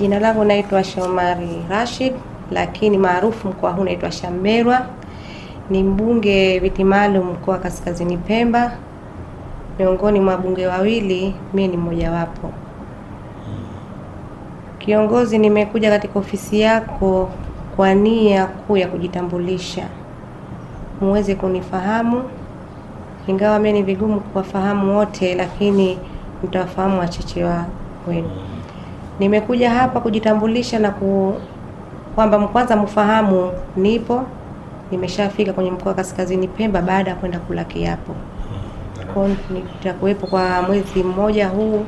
Jina langu naitwa Shomari Rashid, lakini maarufu mkoa huu naitwa Shammerwa. Ni mbunge viti maalum mkoa Kaskazini Pemba. Miongoni mwa bunge wawili, mimi ni mmoja wapo. Kiongozi, nimekuja katika ofisi yako kwa nia kuu ya kujitambulisha, muweze kunifahamu. Ingawa mimi ni vigumu kuwafahamu wote, lakini mtawafahamu wachache wenu. Nimekuja hapa kujitambulisha na kwamba kwanza mfahamu nimeshafika kwenye mkoa Kaskazini Pemba baada ya kwenda kula kiapo. Nitakuwepo kwa mwezi mmoja huu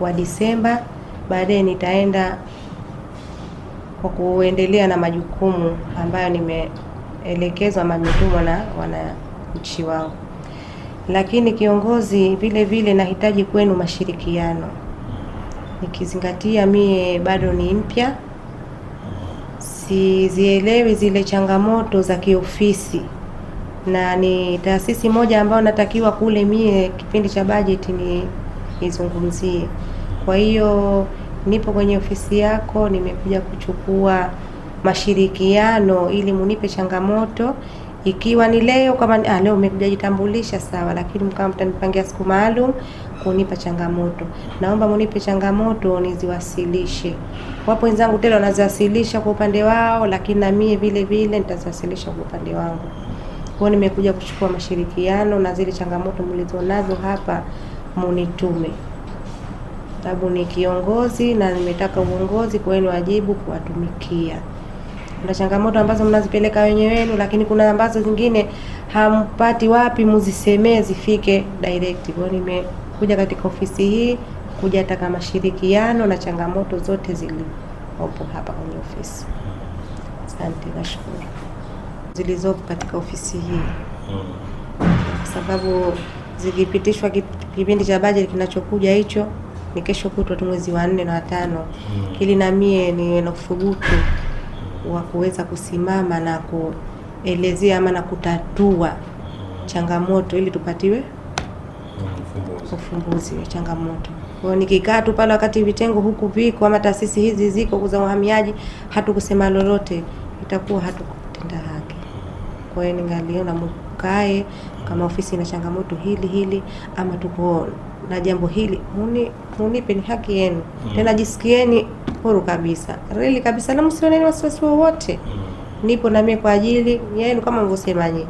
wa Disemba. Baadaye nitaenda kwa kuendelea na majukumu ambayo nimeelekezwa majukumu na wananchi wangu. Lakini kiongozi, vile vile nahitaji kwenu mashirikiano, nikizingatia mie bado ni mpya, sizielewi zile changamoto za kiofisi, na ni taasisi moja ambayo natakiwa kule mie kipindi cha bajeti nizungumzie. Kwa hiyo nipo kwenye ofisi yako, nimekuja kuchukua mashirikiano ili munipe changamoto. Ikiwa ni leo, kama leo umekuja jitambulisha sawa, lakini kama mtanipangia siku maalum kunipa changamoto, naomba munipe changamoto niziwasilishe. Wapo wenzangu tena wanaziwasilisha kwa upande wao, lakini na mie vile vile nitaziwasilisha kwa upande wangu. Kwa nimekuja kuchukua mashirikiano na zile changamoto mlizonazo hapa munitume. Sababu ni kiongozi na nimetaka uongozi, kwa hiyo wajibu kuwatumikia. Kuna changamoto ambazo mnazipeleka wenyewe, lakini kuna ambazo zingine hampati wapi muzisemee zifike direct. Kwa hiyo nimekuja katika ofisi hii kujataka mashirikiano na changamoto zote zilizopo hapa kwenye ofisi. Asante, nashukuru. Zilizopo katika ofisi hii. Sababu zikipitishwa kipindi cha budget kinachokuja hicho ni kesho kutwa tu mwezi wa 4 na 5. Ili na mie niwe na uthubutu wa kuweza kusimama na kuelezea ama na kutatua changamoto ili tupatiwe ufumbuzi wa changamoto. Kwa hiyo nikikaa tu pale wakati vitengo huku viko ama taasisi hizi ziko za uhamiaji hatukusema lolote, itakuwa hatukutenda haki. Kwa hiyo ningaliona mkae kama ofisi na changamoto hili ama tuko na jambo hili, munipe, ni haki yenu. Tena jisikieni huru kabisa, really kabisa, na msione ni wasiwasi wowote. Nipo na mimi kwa ajili yenu kama mlivyosema nyinyi.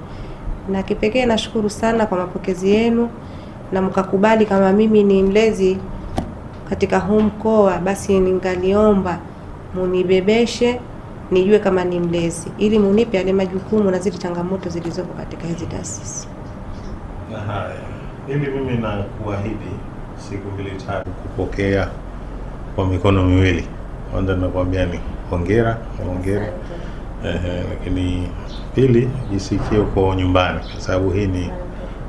Na kipekee nashukuru sana kwa mapokezi yenu, na mkakubali kama mimi ni mlezi katika huu mkoa, basi ningaliomba munibebeshe nijue kama ni mlezi, ili munipe yale majukumu na zile changamoto zilizopo katika hizi taasisi. Na haya, ili mimi nakuahidi siku 2-3 kupokea kwa mikono miwili. Kwanza nakwambia ni hongera. Lakini pili, jisikie uko nyumbani, kwa sababu hii ni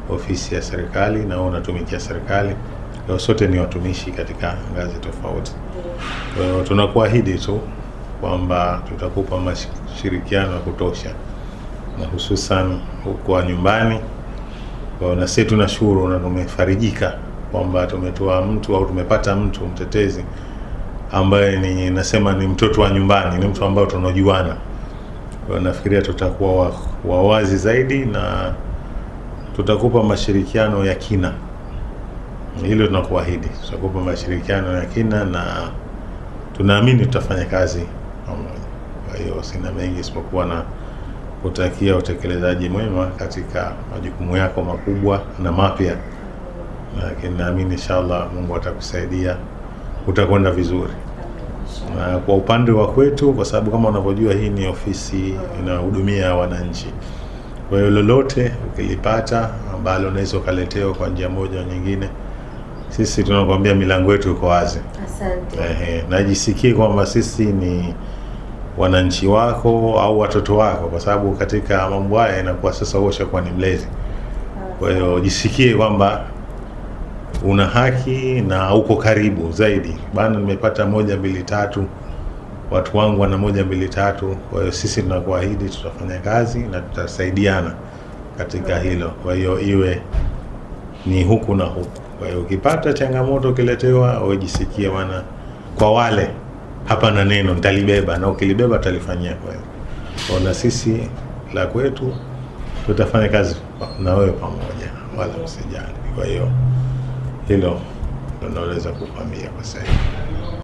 ofisi ya serikali na unatumikia serikali. Leo sote ni watumishi katika ngazi tofauti. Kwa hiyo tunakuahidi tu kwamba tutakupa mashirikiano ya kutosha, na hususan huko nyumbani. Kwa na sisi tunashukuru na tumefarijika kwamba tumetoa mtu au tumepata mtu mtetezi ambaye nasema ni mtoto wa nyumbani, ni mtu ambaye tunajuana. Kwa nafikiria tutakuwa wawazi zaidi na tutakupa mashirikiano ya kina. Hilo tunakuahidi, tutakupa mashirikiano ya kina na tunaamini tutafanya kazi pamoja. Kwa hiyo sina mengi isipokuwa na kutakia utekelezaji mwema katika majukumu yako makubwa na mapya. Lakini naamini inshallah Mungu atakusaidia, utakwenda vizuri. Na kwa upande wa kwetu, kwa sababu kama unavyojua hii ni ofisi inahudumia wananchi. Kwa hiyo lolote ukilipata ambalo unaweza ukaletewa kwa njia moja au nyingine, sisi tunakwambia milango yetu iko wazi. Asante. Najisikie kwamba sisi ni wananchi wako au watoto wako, kwa sababu katika mambo haya inakuwa sasa wewe kwa ni mlezi. Kwa hiyo jisikie kwamba una haki na uko karibu zaidi. Bana, nimepata 1 2 3, watu wangu wana 1 2 3. Kwa hiyo sisi tunakuahidi tutafanya kazi na tutasaidiana katika hilo. Kwa hiyo iwe ni huku na huku. Kwa hiyo ukipata changamoto ukiletewa, ujisikie kwa wale hapana neno, nitalibeba, na ukilibeba utalifanyia kwa hiyo. Na sisi la kwetu tutafanya kazi na wewe pamoja, wala usijali. Kwa hiyo hilo ndio naweza kukwambia kwa sasa.